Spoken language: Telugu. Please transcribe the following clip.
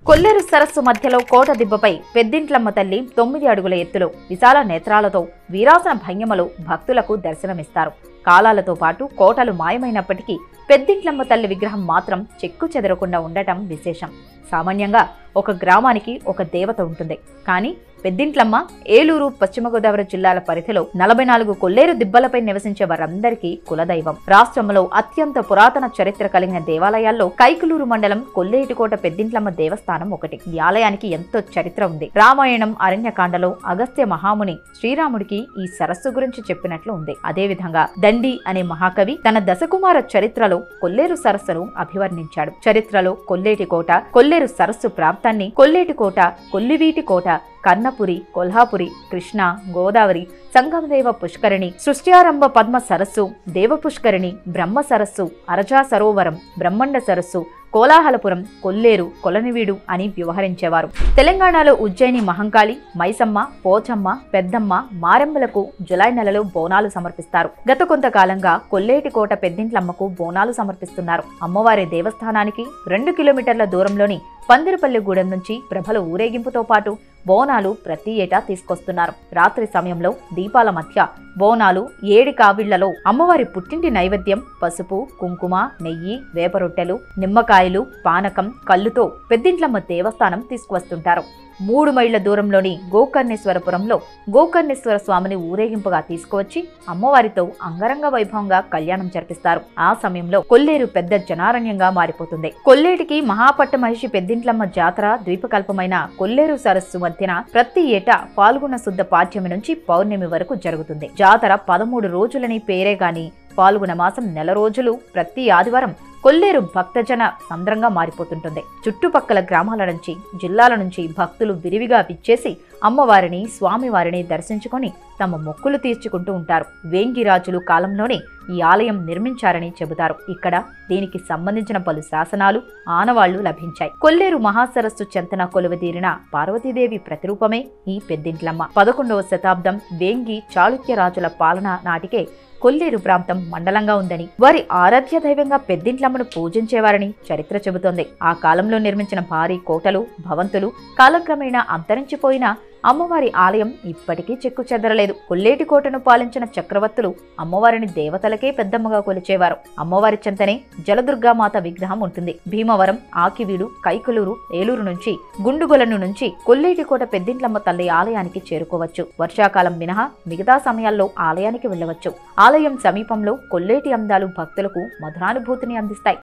కొల్లేరు సరస్సు మధ్యలో కోట దిబ్బపై పెద్దింట్లమ్మ తల్లి 9 అడుగుల ఎత్తులో విశాల నేత్రాలతో వీరాసన భంగిమలో భక్తులకు దర్శనమిస్తారు. కాలాలతో పాటు కోటలు మాయమైనప్పటికీ పెద్దింట్లమ్మ తల్లి విగ్రహం మాత్రం చెక్కు చెదరకుండా ఉండటం విశేషం. సామాన్యంగా ఒక గ్రామానికి ఒక దేవత ఉంటుంది. కానీ పెద్దింట్లమ్మ ఏలూరు, పశ్చిమ గోదావరి జిల్లాల పరిధిలో 44 కొల్లేరు దిబ్బలపై నివసించే వారందరికీ కులదైవం. రాష్ట్రంలో అత్యంత పురాతన చరిత్ర కలిగిన దేవాలయాల్లో కైకలూరు మండలం కొల్లేటికోట పెద్దింట్లమ్మ దేవస్థానం ఒకటి. ఈ ఆలయానికి ఎంతో చరిత్ర ఉంది. రామాయణం అరణ్యకాండలో అగస్త్య మహాముని శ్రీరాముడికి ఈ సరస్సు గురించి చెప్పినట్లు ఉంది. అదేవిధంగా దండి అనే మహాకవి తన దశకుమార చరిత్రలో కొల్లేరు సరస్సును అభివర్ణించాడు. చరిత్రలో కొల్లేటికోట, కొల్లేరు సరస్సు ప్రాంతాన్ని కొల్లేటికోట, కొల్లివీటికోట, కన్నపురి, కొల్హాపురి, కృష్ణ, గోదావరి, సంగమదేవ పుష్కరిణి, సృష్ట్యారంభ పద్మ సరస్సు, దేవ పుష్కరిణి, బ్రహ్మ సరస్సు, అరజా సరోవరం, బ్రహ్మండ సరస్సు, కోలాహలపురం, కొల్లేరు, కొలనివీడు అని వ్యవహరించేవారు. తెలంగాణలో ఉజ్జయిని మహంకాళి, మైసమ్మ, పోచమ్మ, పెద్దమ్మ, మారెమ్మలకు జులై నెలలో బోనాలు సమర్పిస్తారు. గత కొంతకాలంగా కొల్లేటికోట పెద్దింట్లమ్మకు బోనాలు సమర్పిస్తున్నారు. అమ్మవారి దేవస్థానానికి 2 కిలోమీటర్ల దూరంలోని పందిరిపల్లిగూడెం నుంచి ప్రభల ఊరేగింపుతో పాటు బోనాలు ప్రతి ఏటా తీసుకొస్తున్నారు. రాత్రి సమయంలో దీపాల మధ్య బోనాలు 7 కావిళ్లలో అమ్మవారి పుట్టింటి నైవేద్యం పసుపు, కుంకుమ, నెయ్యి, వేపరొట్టెలు, నిమ్మకాయలు, పానకం, కల్లుతో పెద్దింట్లమ్మ దేవస్థానం తీసుకువస్తుంటారు. 3 మైళ్ల దూరంలోని గోకర్ణేశ్వరపురంలో గోకర్ణేశ్వర స్వామిని ఊరేగింపుగా తీసుకువచ్చి అమ్మవారితో అంగరంగ వైభవంగా కళ్యాణం జరిపిస్తారు. ఆ సమయంలో కొల్లేరు పెద్ద జనారణ్యంగా మారిపోతుంది. కొల్లేటికి మహాపట్ట మహిషి పెద్దింట్లమ్మ జాతర ద్వీపకల్పమైన కొల్లేరు సరస్సు మధ్యన ప్రతి ఏటా పాల్గొన శుద్ధ పాఠ్యమి నుంచి పౌర్ణమి వరకు జరుగుతుంది. జాతర 13 రోజులని పేరే గాని పాల్గొన మాసం 4 రోజులు ప్రతి ఆదివారం కొల్లేరు భక్తజన సంద్రంగా మారిపోతుంటుంది. చుట్టుపక్కల గ్రామాల నుంచి, జిల్లాల నుంచి భక్తులు విరివిగా విచ్చేసి అమ్మవారిని, స్వామివారిని దర్శించుకొని తమ మొక్కులు తీర్చుకుంటూ ఉంటారు. వేంగిరాజులు కాలంలోనే ఈ ఆలయం నిర్మించారని చెబుతారు. ఇక్కడ దీనికి సంబంధించిన పలు శాసనాలు, ఆనవాళ్లు లభించాయి. కొల్లేరు మహాసరస్సు చెంతన కొలువుదీరిన పార్వతీదేవి ప్రతిరూపమే ఈ పెద్దింట్లమ్మ. 11వ శతాబ్దం వేంగి చాళుక్య రాజుల పాలన నాటికే కొల్లేరు ప్రాంతం మండలంగా ఉందని, వారి ఆరాధ్య దైవంగా పెద్దింట్లమ్మను పూజించేవారని చరిత్ర చెబుతోంది. ఆ కాలంలో నిర్మించిన భారీ కోటలు, భవంతులు కాలక్రమేణా అంతరించిపోయిన అమ్మవారి ఆలయం ఇప్పటికీ చెక్కు చెదరలేదు. కొల్లేటికోటను పాలించిన చక్రవర్తులు అమ్మవారిని దేవతలకే పెద్దమ్మగా కొలిచేవారు. అమ్మవారి చెంతనే జలదుర్గామాత విగ్రహం ఉంటుంది. భీమవరం, ఆకివీడు, కైకలూరు, ఏలూరు నుంచి, గుండుగొలను నుంచి కొల్లేటికోట పెద్దింట్లమ్మ తల్లి ఆలయానికి చేరుకోవచ్చు. వర్షాకాలం మినహా మిగతా సమయాల్లో ఆలయానికి వెళ్లవచ్చు. ఆలయం సమీపంలో కొల్లేటి అందాలు భక్తులకు మధురానుభూతిని అందిస్తాయి.